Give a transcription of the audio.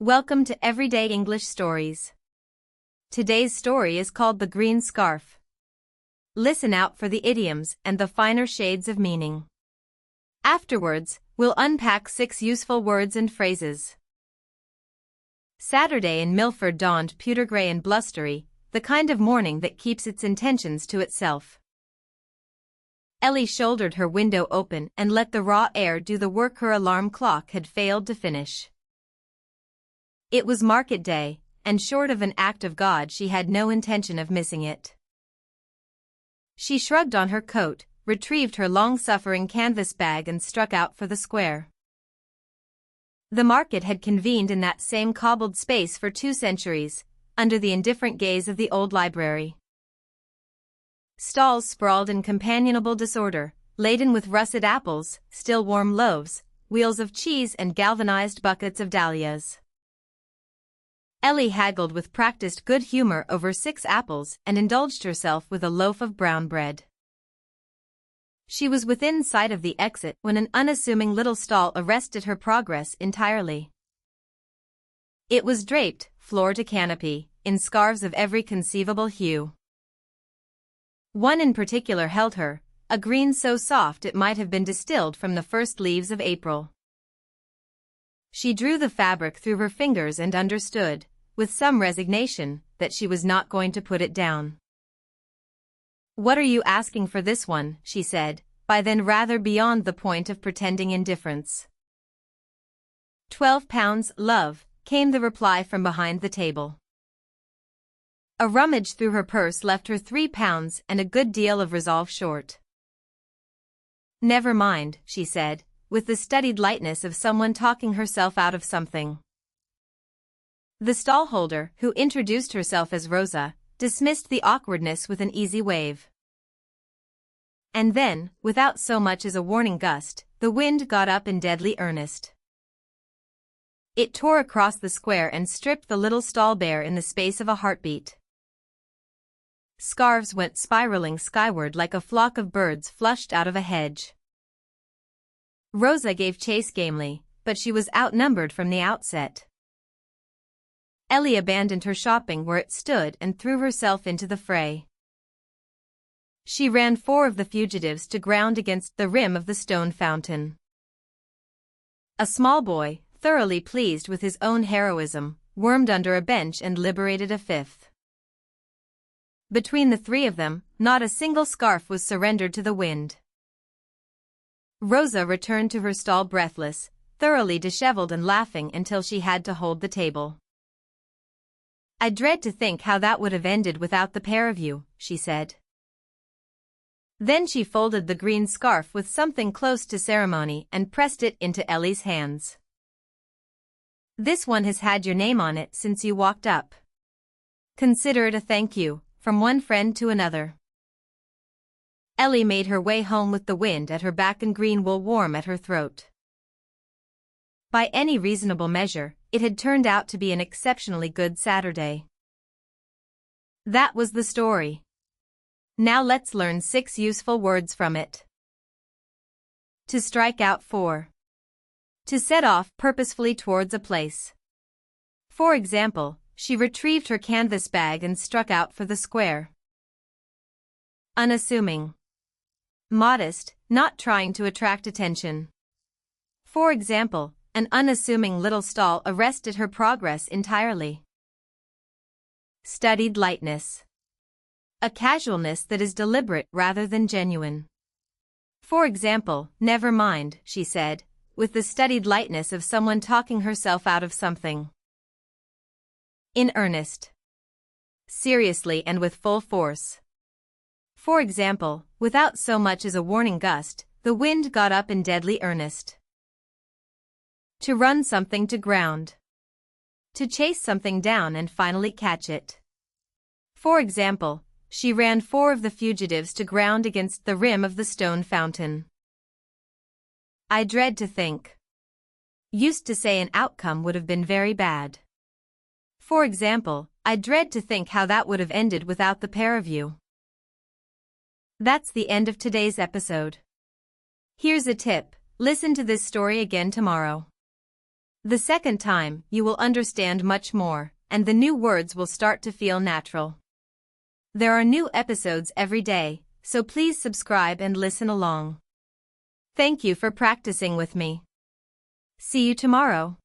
Welcome to Everyday English Stories. Today's story is called The Green Scarf. Listen out for the idioms and the finer shades of meaning. Afterwards, we'll unpack 6 useful words and phrases. Saturday in Millford dawned pewter-grey and blustery, the kind of morning that keeps its intentions to itself. Ellie shouldered her window open and let the raw air do the work her alarm clock had failed to finish. It was market day, and short of an act of God she had no intention of missing it. She shrugged on her coat, retrieved her long-suffering canvas bag and struck out for the square. The market had convened in that same cobbled space for 2 centuries, under the indifferent gaze of the old library. Stalls sprawled in companionable disorder, laden with russet apples, still warm loaves, wheels of cheese and galvanized buckets of dahlias. Ellie haggled with practiced good humor over 6 apples and indulged herself with a loaf of brown bread. She was within sight of the exit when an unassuming little stall arrested her progress entirely. It was draped, floor to canopy, in scarves of every conceivable hue. One in particular held her, a green so soft it might have been distilled from the first leaves of April. She drew the fabric through her fingers and understood, with some resignation, that she was not going to put it down. "What are you asking for this one?" she said, by then rather beyond the point of pretending indifference. £12, love, came the reply from behind the table. A rummage through her purse left her £3 and a good deal of resolve short. "Never mind," she said, with the studied lightness of someone talking herself out of something. The stallholder, who introduced herself as Rosa, dismissed the awkwardness with an easy wave. And then, without so much as a warning gust, the wind got up in deadly earnest. It tore across the square and stripped the little stall bare in the space of a heartbeat. Scarves went spiraling skyward like a flock of birds flushed out of a hedge. Rosa gave chase gamely, but she was outnumbered from the outset. Ellie abandoned her shopping where it stood and threw herself into the fray. She ran 4 of the fugitives to ground against the rim of the stone fountain. A small boy, thoroughly pleased with his own heroism, wormed under a bench and liberated a 5th. Between the 3 of them, not a single scarf was surrendered to the wind. Rosa returned to her stall breathless, thoroughly disheveled and laughing until she had to hold the table. "I dread to think how that would have ended without the pair of you," she said. Then she folded the green scarf with something close to ceremony and pressed it into Ellie's hands. "This one has had your name on it since you walked up. Consider it a thank you, from one friend to another." Ellie made her way home with the wind at her back and green wool warm at her throat. By any reasonable measure, it had turned out to be an exceptionally good Saturday. That was the story. Now let's learn 6 useful words from it. To strike out for. To set off purposefully towards a place. For example, she retrieved her canvas bag and struck out for the square. Unassuming. Modest, not trying to attract attention. For example, an unassuming little stall arrested her progress entirely. Studied lightness. A casualness that is deliberate rather than genuine. For example, "Never mind," she said, with the studied lightness of someone talking herself out of something. In earnest. Seriously and with full force. For example, without so much as a warning gust, the wind got up in deadly earnest. To run something to ground. To chase something down and finally catch it. For example, she ran 4 of the fugitives to ground against the rim of the stone fountain. I dread to think. Used to say an outcome would have been very bad. For example, I dread to think how that would have ended without the pair of you. That's the end of today's episode. Here's a tip: listen to this story again tomorrow. The second time, you will understand much more, and the new words will start to feel natural. There are new episodes every day, so please subscribe and listen along. Thank you for practicing with me. See you tomorrow.